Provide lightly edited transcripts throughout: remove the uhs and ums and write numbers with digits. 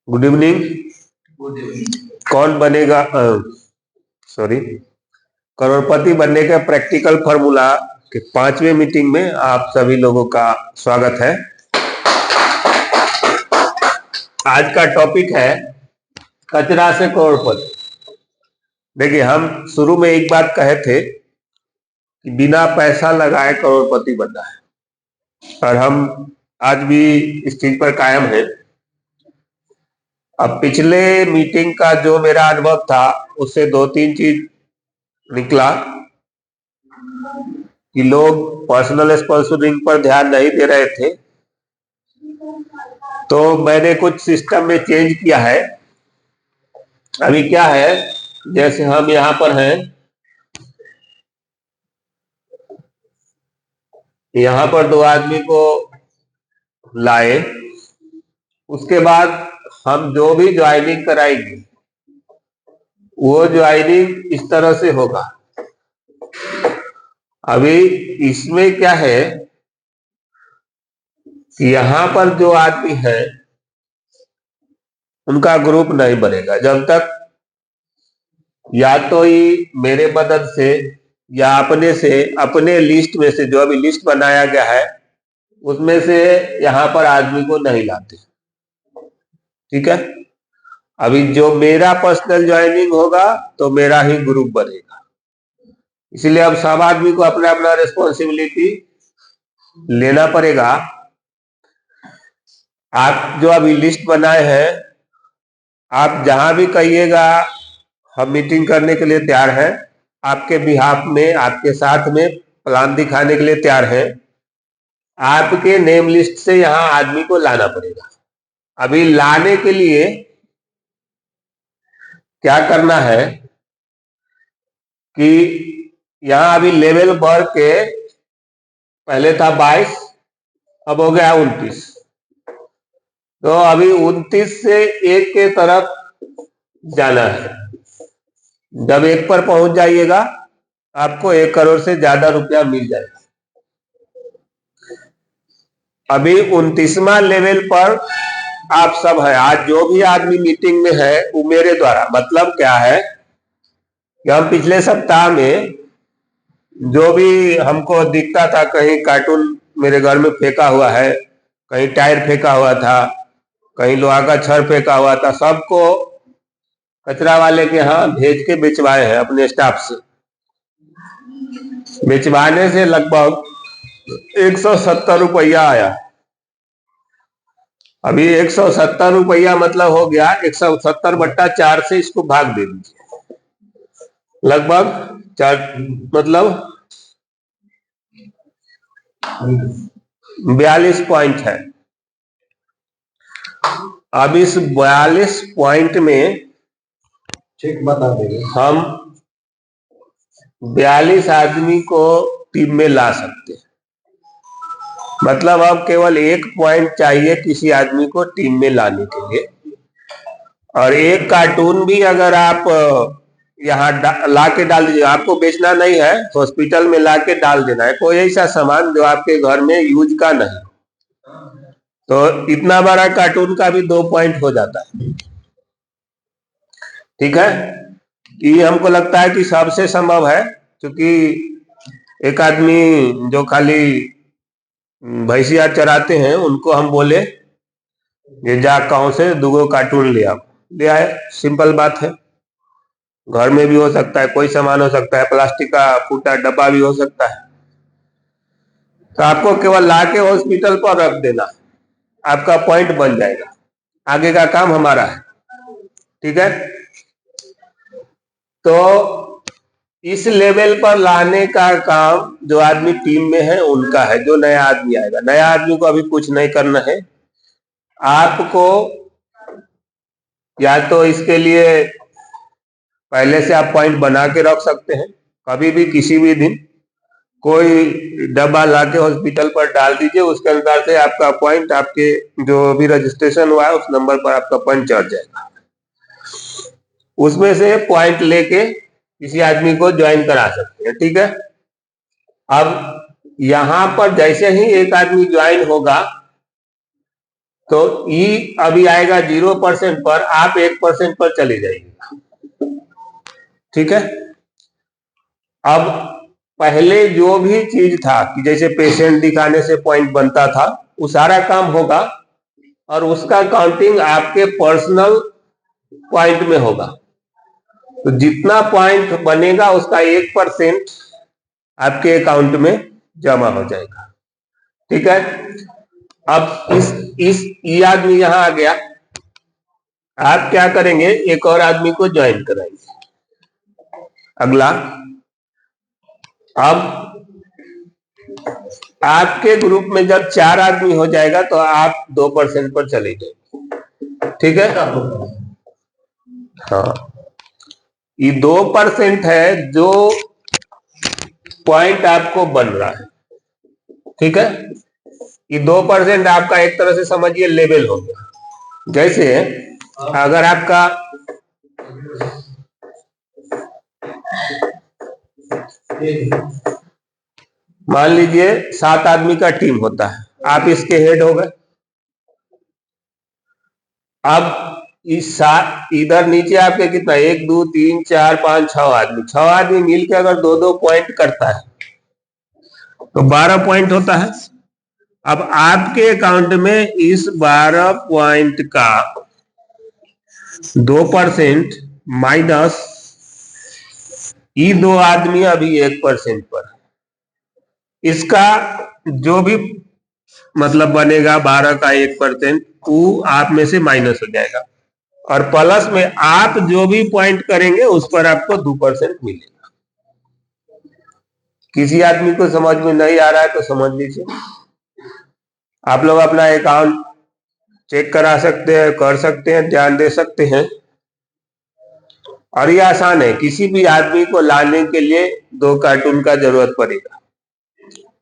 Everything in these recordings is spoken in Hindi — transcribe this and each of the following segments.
Good evening. कौन बनेगा सॉरी करोड़पति बनने का प्रैक्टिकल फॉर्मूला के 5वें मीटिंग में आप सभी लोगों का स्वागत है। आज का टॉपिक है कचरा से करोड़पति। देखिए, हम शुरू में एक बात कहे थे कि बिना पैसा लगाए करोड़पति बनना है और हम आज भी इस चीज पर कायम है। अब पिछले मीटिंग का जो मेरा अनुभव था उससे दो तीन चीज निकला कि लोग पर्सनल रिस्पॉन्सिबिलिटी पर ध्यान नहीं दे रहे थे, तो मैंने कुछ सिस्टम में चेंज किया है। अभी क्या है, जैसे हम यहाँ पर हैं, यहाँ पर दो आदमी को लाए, उसके बाद हम जो भी ज्वाइनिंग कराएंगे वो ज्वाइनिंग इस तरह से होगा। अभी इसमें क्या है कि यहाँ पर जो आदमी है उनका ग्रुप नहीं बनेगा जब तक या तो ही मेरे मदद से या अपने से, अपने लिस्ट में से जो अभी लिस्ट बनाया गया है उसमें से यहाँ पर आदमी को नहीं लाते। ठीक है, अभी जो मेरा पर्सनल ज्वाइनिंग होगा तो मेरा ही ग्रुप बनेगा। इसलिए अब सब आदमी को अपना अपना रिस्पॉन्सिबिलिटी लेना पड़ेगा। आप जो अभी लिस्ट बनाए हैं, आप जहां भी कहिएगा हम मीटिंग करने के लिए तैयार हैं, आपके बिहाफ में, आपके साथ में प्लान दिखाने के लिए तैयार हैं। आपके नेम लिस्ट से यहाँ आदमी को लाना पड़ेगा। अभी लाने के लिए क्या करना है कि यहाँ अभी लेवल बढ़ के पहले था 22, अब हो गया 29, तो अभी 29 से 1 के तरफ जाना है। जब 1 पर पहुंच जाइएगा आपको 1 करोड़ से ज्यादा रुपया मिल जाएगा। अभी 29वां लेवल पर आप सब है। आज जो भी आदमी मीटिंग में है वो मेरे द्वारा, मतलब क्या है कि हम पिछले सप्ताह में जो भी हमको दिखता था, कहीं कार्टून मेरे घर में फेंका हुआ है, कहीं टायर फेंका हुआ था, कहीं लोहा का छड़ फेंका हुआ था, सबको कचरा वाले के यहाँ भेज के बेचवाए हैं अपने स्टाफ से। बेचवाने से लगभग 170 रुपया आया। अभी 170 रुपया मतलब हो गया 170/4 से इसको भाग दे दीजिए, लगभग 4, मतलब 42 पॉइंट है। अब इस 42 पॉइंट में चेक बता देंगे, हम 42 आदमी को टीम में ला सकते हैं। मतलब अब केवल 1 पॉइंट चाहिए किसी आदमी को टीम में लाने के लिए। और 1 कार्टून भी अगर आप यहाँ ला के डाल दीजिए, आपको बेचना नहीं है, हॉस्पिटल में ला के डाल देना है, कोई ऐसा सामान जो आपके घर में यूज का नहीं, तो इतना बड़ा कार्टून का भी 2 पॉइंट हो जाता है। ठीक है, ये हमको लगता है कि सबसे संभव है, क्योंकि एक आदमी जो खाली भैंसिया चराते हैं उनको हम बोले ये जा गाँव से 2 कार्टून ले आओ, ले आए, सिंपल बात है। घर में भी हो सकता है, कोई सामान हो सकता है, प्लास्टिक का फूटा डब्बा भी हो सकता है, तो आपको केवल ला के हॉस्पिटल पर रख देना, आपका पॉइंट बन जाएगा। आगे का काम हमारा है। ठीक है, तो इस लेवल पर लाने का काम जो आदमी टीम में है उनका है। जो नया आदमी आएगा, नया आदमी को अभी कुछ नहीं करना है। आपको या तो इसके लिए पहले से आप पॉइंट बना के रख सकते हैं, कभी भी किसी भी दिन कोई डब्बा लाके हॉस्पिटल पर डाल दीजिए, उसके अनुसार से आपका पॉइंट, आपके जो भी रजिस्ट्रेशन हुआ है उस नंबर पर आपका पॉइंट चढ़ जाएगा। उसमें से पॉइंट लेके किसी आदमी को ज्वाइन करा सकते हैं। ठीक है, अब यहां पर जैसे ही एक आदमी ज्वाइन होगा तो ई अभी आएगा 0% पर, आप 1% पर चले जाइएगा। ठीक है। अब पहले जो भी चीज था कि जैसे पेशेंट दिखाने से पॉइंट बनता था, वो सारा काम होगा और उसका काउंटिंग आपके पर्सनल पॉइंट में होगा। तो जितना पॉइंट बनेगा उसका 1% आपके अकाउंट में जमा हो जाएगा। ठीक है। अब ये आदमी यहां आ गया, आप क्या करेंगे, एक और आदमी को ज्वाइन कराएंगे। अगला, अब आपके ग्रुप में जब 4 आदमी हो जाएगा तो आप 2% पर चले जाएंगे। ठीक है। हाँ, ये 2% है जो पॉइंट आपको बन रहा है। ठीक है। ये 2% आपका एक तरह से समझिए लेवल हो गया। जैसे अगर आपका मान लीजिए 7 आदमी का टीम होता है, आप इसके हेड हो गए। अब इस इधर नीचे आपके कितना, 1 2 3 4 5 6 आदमी, 6 आदमी मिलकर अगर 2-2 पॉइंट करता है तो 12 पॉइंट होता है। अब आपके अकाउंट में इस 12 पॉइंट का 2% माइनस ये 2 आदमी अभी 1% पर, इसका जो भी मतलब बनेगा 12 का 1%, वो आप में से माइनस हो जाएगा और प्लस में आप जो भी पॉइंट करेंगे उस पर आपको 2% मिलेगा। किसी आदमी को समझ में नहीं आ रहा है तो समझ लीजिए। आप लोग अपना अकाउंट चेक करा सकते हैं, कर सकते हैं, ध्यान दे सकते हैं। और ये आसान है, किसी भी आदमी को लाने के लिए 2 कार्टून का जरूरत पड़ेगा,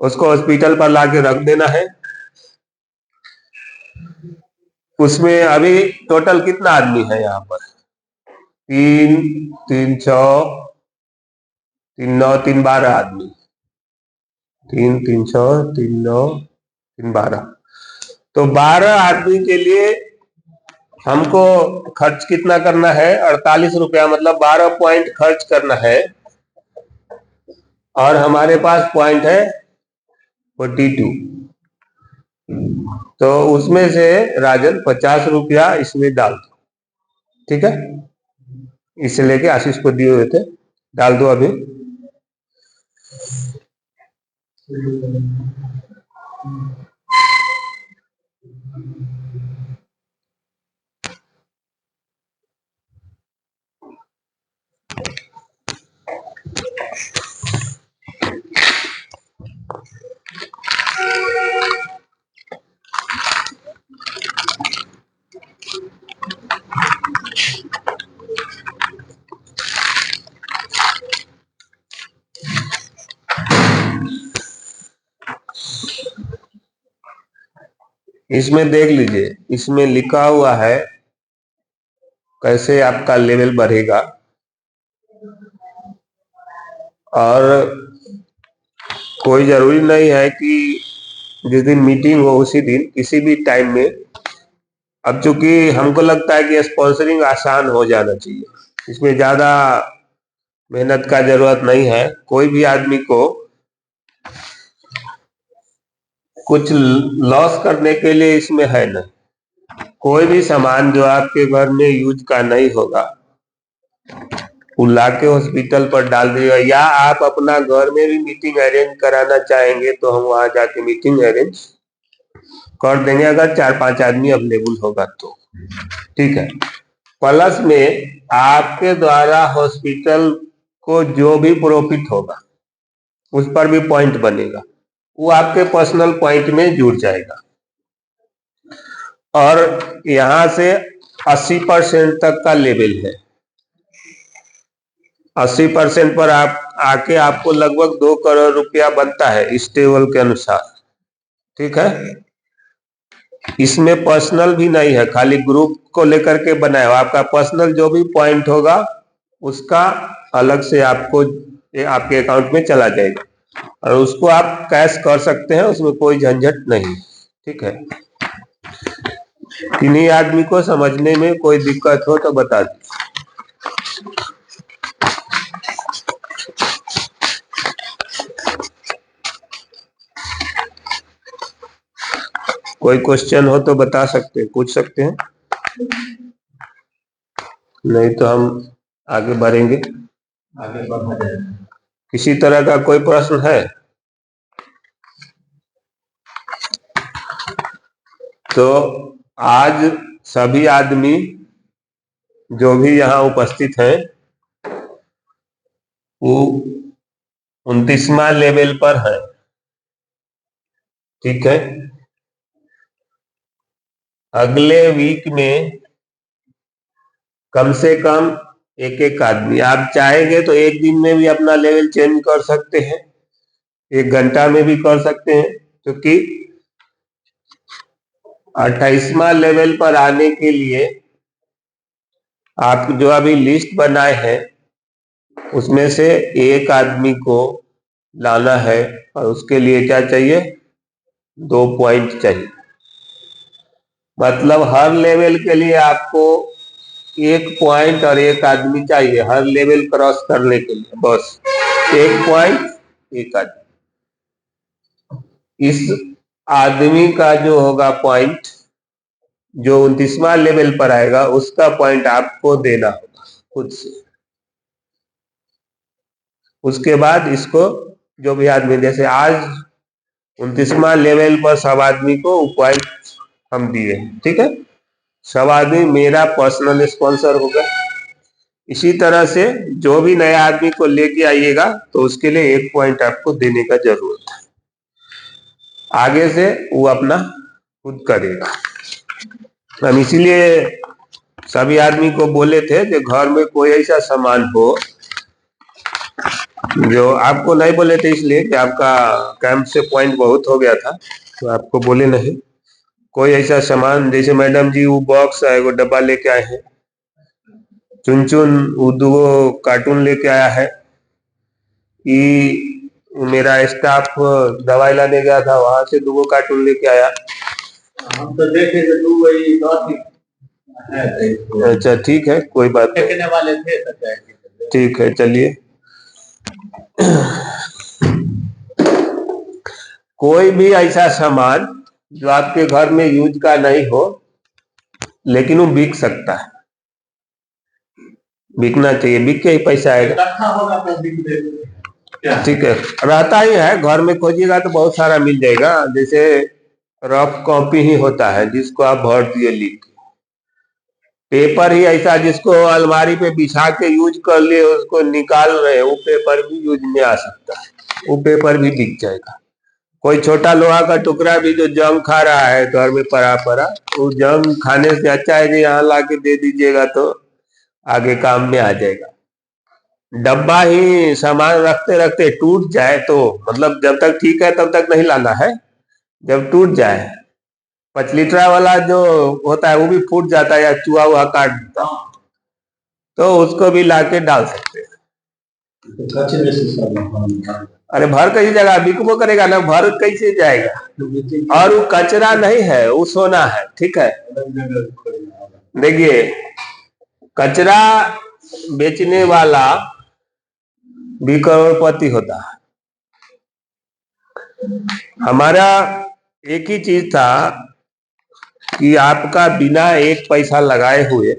उसको हॉस्पिटल पर लाके रख देना है। उसमें अभी टोटल कितना आदमी है यहाँ पर, 3 3 6 3 9 3 12 आदमी, 3 3 6 3 9 3 12। तो 12 आदमी के लिए हमको खर्च कितना करना है, 48 रुपया, मतलब 12 पॉइंट खर्च करना है और हमारे पास पॉइंट है 42। तो उसमें से राजन 50 रुपया इसमें डाल दो। ठीक है, इसे लेके आशीष को दिए हुए थे, डाल दो अभी। इसमें देख लीजिए, इसमें लिखा हुआ है कैसे आपका लेवल बढ़ेगा। और कोई जरूरी नहीं है कि जिस दिन मीटिंग हो उसी दिन, किसी भी टाइम में। अब चूंकि हमको लगता है कि स्पॉन्सरिंग आसान हो जाना चाहिए, इसमें ज्यादा मेहनत का जरूरत नहीं है। कोई भी आदमी को कुछ लॉस करने के लिए इसमें है नहीं। कोई भी सामान जो आपके घर में यूज का नहीं होगा वो लाके हॉस्पिटल पर डाल दिएगा, या आप अपना घर में भी मीटिंग अरेंज कराना चाहेंगे तो हम वहां जाके मीटिंग अरेंज कर देंगे, अगर 4-5 आदमी अवेलेबल होगा तो। ठीक है। प्लस में आपके द्वारा हॉस्पिटल को जो भी प्रॉफिट होगा उस पर भी पॉइंट बनेगा, वो आपके पर्सनल पॉइंट में जुड़ जाएगा। और यहां से 80% तक का लेवल है। 80% पर आप आके आपको लगभग 2 करोड़ रुपया बनता है इस टेबल के अनुसार। ठीक है। इसमें पर्सनल भी नहीं है, खाली ग्रुप को लेकर के बनाया हुआ। आपका पर्सनल जो भी पॉइंट होगा उसका अलग से आपको आपके अकाउंट में चला जाएगा और उसको आप कैश कर सकते हैं, उसमें कोई झंझट नहीं। ठीक है। किन्हीं आदमी को समझने में कोई दिक्कत हो तो बता दीजिए। कोई क्वेश्चन हो तो बता सकते हैं, पूछ सकते हैं, नहीं तो हम आगे बढ़ेंगे। आगे बढ़ा जाएगा। किसी तरह का कोई प्रश्न है तो आज सभी आदमी जो भी यहाँ उपस्थित हैं वो 29वां लेवल पर है, ठीक है। अगले वीक में कम से कम एक एक आदमी, आप चाहेंगे तो एक दिन में भी अपना लेवल चेंज कर सकते हैं, एक घंटा में भी कर सकते हैं, क्योंकि 28वां लेवल पर आने के लिए आप जो अभी लिस्ट बनाए हैं उसमें से एक आदमी को लाना है, और उसके लिए क्या चाहिए, 2 पॉइंट चाहिए। मतलब हर लेवल के लिए आपको 1 पॉइंट और 1 आदमी चाहिए, हर लेवल क्रॉस करने के लिए बस 1 पॉइंट 1 आदमी। इस आदमी का जो होगा पॉइंट, जो 29वां लेवल पर आएगा, उसका पॉइंट आपको देना होगा खुद से। उसके बाद इसको जो भी आदमी, जैसे आज 29वां लेवल पर सब आदमी को पॉइंट हम दिए, ठीक है, सब आदमी मेरा पर्सनल स्पॉन्सर होगा। इसी तरह से जो भी नया आदमी को लेके आइएगा तो उसके लिए 1 पॉइंट आपको देने का जरूरत है, आगे से वो अपना खुद करेगा। हम इसीलिए सभी आदमी को बोले थे कि घर में कोई ऐसा सामान हो, जो आपको नहीं बोले थे इसलिए कि आपका कैंप से पॉइंट बहुत हो गया था, तो आपको बोले नहीं। कोई ऐसा सामान, जैसे मैडम जी वो बॉक्स है, वो डब्बा लेके आए हैं, चुन वो 2 कार्टून लेके आया है, कि मेरा स्टाफ दवाई लाने गया था, वहां से 2 कार्टून लेके आया। हम तो देखे थे 2 वही है। अच्छा ठीक है, कोई बात नहीं, देखने वाले थे ठीक है, चलिए। कोई भी ऐसा सामान जो आपके घर में यूज का नहीं हो लेकिन वो बिक सकता है, बिकना चाहिए, बिक के ही पैसा आएगा, ठीक है। रहता ही है, घर में खोजिएगा तो बहुत सारा मिल जाएगा। जैसे रफ कॉपी ही होता है जिसको आप भर दिए लिख, पेपर ही ऐसा जिसको अलमारी पे बिछा के यूज कर लिए, उसको निकाल रहे हैं, वो पेपर भी यूज में आ सकता है, वो पेपर भी बिक जाएगा। कोई छोटा लोहा का टुकड़ा भी जो जंग खा रहा है घर में पड़ा पड़ा, वो जंग खाने से अच्छा है कि यहाँ ला के दे दीजिएगा तो आगे काम में आ जाएगा। डब्बा ही सामान रखते रखते टूट जाए तो, मतलब जब तक ठीक है तब तक नहीं लाना है, जब टूट जाए, 5 लीटर वाला जो होता है वो भी फूट जाता है या चूहा हुआ काट देता, तो उसको भी लाके डाल सकते हैं। अरे भर कैसी जगह बिकबो करेगा ना, भर कैसे जाएगा, और वो कचरा नहीं है, वो सोना है, ठीक है। देखिए कचरा बेचने वाला भी करोड़पति होता है। हमारा एक ही चीज था कि आपका बिना 1 पैसा लगाए हुए,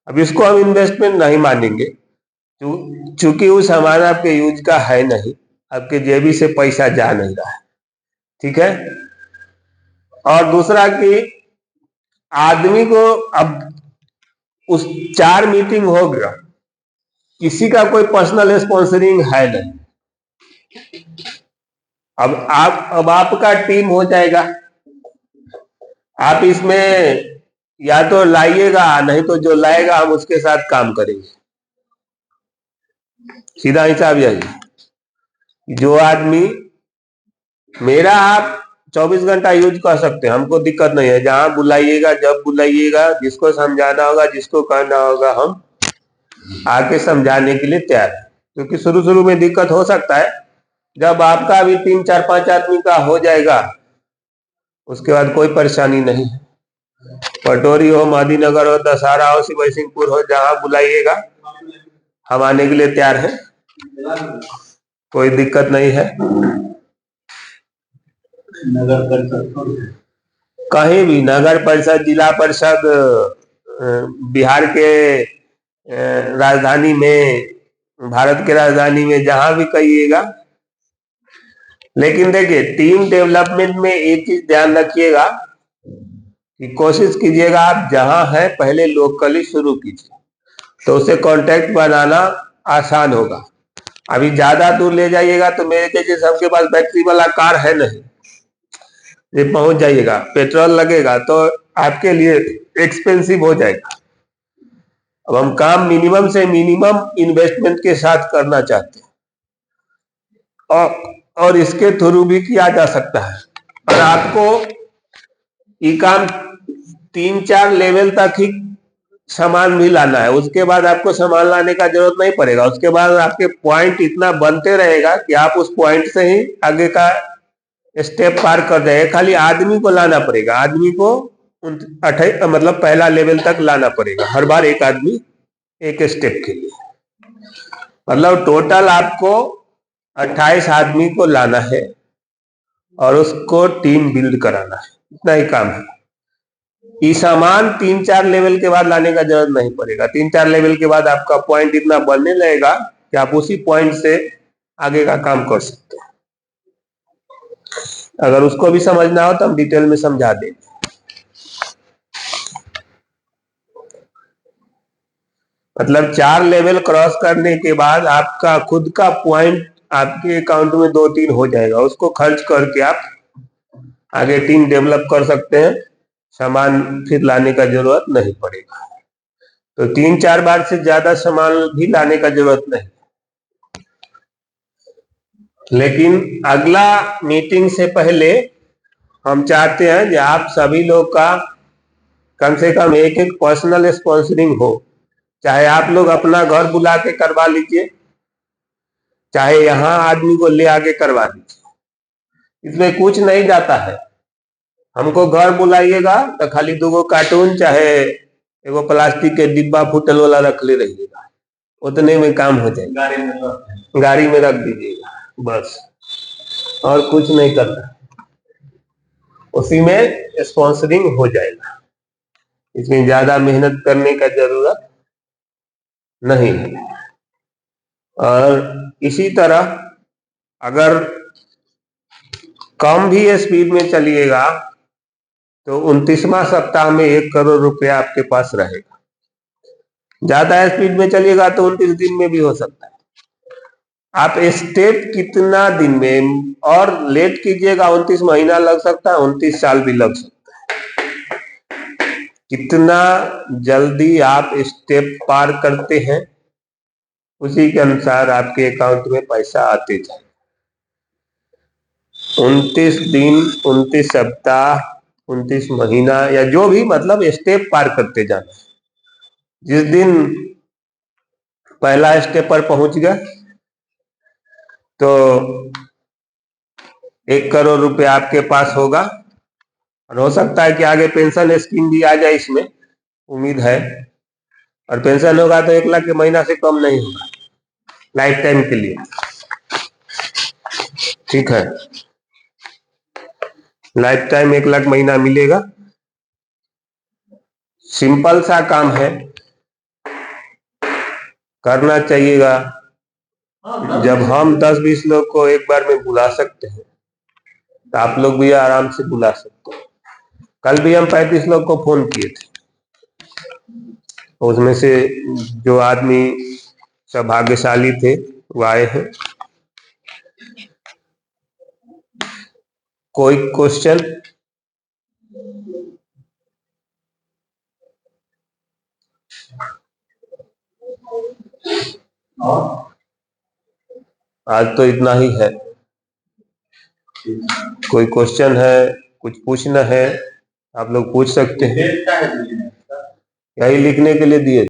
अब इसको हम इन्वेस्टमेंट नहीं मानेंगे क्योंकि वो सामान आपके यूज का है नहीं, आपके जेबी से पैसा जा नहीं रहा है, ठीक है। और दूसरा कि आदमी को अब उस 4 मीटिंग हो गया, किसी का कोई पर्सनल स्पॉन्सरिंग है नहीं, अब आपका टीम हो जाएगा, आप इसमें या तो लाइएगा, नहीं तो जो लाएगा हम उसके साथ काम करेंगे, सीधा हिसाब यही। जो आदमी मेरा आप 24 घंटा यूज कर सकते हैं, हमको दिक्कत नहीं है, जहां बुलाइएगा जब बुलाइएगा, जिसको समझाना होगा जिसको कहना होगा हम आके समझाने के लिए तैयार है। क्योंकि शुरू शुरू में दिक्कत हो सकता है, जब आपका भी 3 4 5 आदमी का हो जाएगा उसके बाद कोई परेशानी नहीं है। पटोरी हो, मादीनगर हो, दशहरा हो, शिवई सिंहपुर हो, जहां बुलाइएगा हम आने के लिए तैयार हैं, कोई दिक्कत नहीं है। नगर परिषद कहीं भी, नगर परिषद, जिला परिषद, बिहार के राजधानी में, भारत के राजधानी में, जहां भी कहिएगा। लेकिन देखिए, टीम डेवलपमेंट में एक चीज ध्यान रखिएगा कि कोशिश कीजिएगा आप जहां है पहले लोकली शुरू कीजिए, तो उससे कांटेक्ट बनाना आसान होगा। अभी ज्यादा दूर ले जाइएगा तो मेरे जैसे सबके पास बैटरी वाला कार है नहीं, ये पहुंच जाइएगा, पेट्रोल लगेगा तो आपके लिए एक्सपेंसिव हो जाएगा। अब हम काम मिनिमम से मिनिमम इन्वेस्टमेंट के साथ करना चाहते हैं, और इसके थ्रू भी किया जा सकता है। और आपको ये काम 3-4 लेवल तक ही सामान भी लाना है, उसके बाद आपको सामान लाने का जरूरत नहीं पड़ेगा। उसके बाद आपके पॉइंट इतना बनते रहेगा कि आप उस पॉइंट से ही आगे का स्टेप पार कर जाएगा। खाली आदमी को लाना पड़ेगा, आदमी को मतलब पहला लेवल तक लाना पड़ेगा, हर बार एक आदमी एक स्टेप के लिए। मतलब टोटल आपको 28 आदमी को लाना है और उसको टीम बिल्ड कराना है, इतना ही काम है। ये सामान 3-4 लेवल के बाद लाने का जरूरत नहीं पड़ेगा। 3-4 लेवल के बाद आपका पॉइंट इतना बनने लगेगा कि आप उसी पॉइंट से आगे का काम कर सकते हैं। अगर उसको भी समझना हो तो हम डिटेल में समझा देंगे। मतलब 4 लेवल क्रॉस करने के बाद आपका खुद का पॉइंट आपके अकाउंट में 2-3 हो जाएगा, उसको खर्च करके आप आगे टीम डेवलप कर सकते हैं, सामान फिर लाने का जरूरत नहीं पड़ेगा। तो 3-4 बार से ज्यादा सामान भी लाने का जरूरत नहीं। लेकिन अगला मीटिंग से पहले हम चाहते हैं कि आप सभी लोग का कम से कम एक पर्सनल स्पॉन्सरिंग हो। चाहे आप लोग अपना घर बुला के करवा लीजिए, चाहे यहाँ आदमी को ले आके करवा लीजिए, इसमें कुछ नहीं जाता है। हमको घर बुलाइएगा तो खाली 2 कार्टून चाहे एगो प्लास्टिक के डिब्बा फूटल वाला रख ले रहिएगा, उतने में काम हो जाएगा। गाड़ी में रख दीजिएगा बस, और कुछ नहीं करना, उसी में स्पॉन्सरिंग हो जाएगा। इसमें ज्यादा मेहनत करने का जरूरत नहीं है। और इसी तरह अगर कम भी स्पीड में चलिएगा तो 29वां सप्ताह में 1 करोड़ रुपया आपके पास रहेगा। ज्यादा स्पीड में चलिएगा तो 29 दिन में भी हो सकता है। आप स्टेप कितना दिन में, और लेट कीजिएगा 29 महीना लग सकता है, 29 साल भी लग सकता है। कितना जल्दी आप स्टेप पार करते हैं उसी के अनुसार आपके अकाउंट में पैसा आते जाए। 29 दिन, 29 सप्ताह, 29 महीना, या जो भी, मतलब स्टेप पार करते जाना। जिस दिन पहला स्टेप पर पहुंच गया तो 1 करोड़ रुपया आपके पास होगा। और हो सकता है कि आगे पेंशन स्कीम भी आ जाए, इसमें उम्मीद है। और पेंशन होगा तो 1 लाख के महीना से कम नहीं होगा, लाइफ टाइम के लिए। ठीक है, लाइफ टाइम 1 लाख महीना मिलेगा। सिंपल सा काम है, करना चाहिएगा। जब हम 10-20 लोग को एक बार में बुला सकते हैं तो आप लोग भी आराम से बुला सकते हैं। कल भी हम 35 लोग को फोन किए थे, उसमें से जो आदमी सौभाग्यशाली थे वो आए हैं। कोई क्वेश्चन? आज तो इतना ही है। कोई क्वेश्चन है, कुछ पूछना है, आप लोग पूछ सकते हैं। यही लिखने के लिए दिए।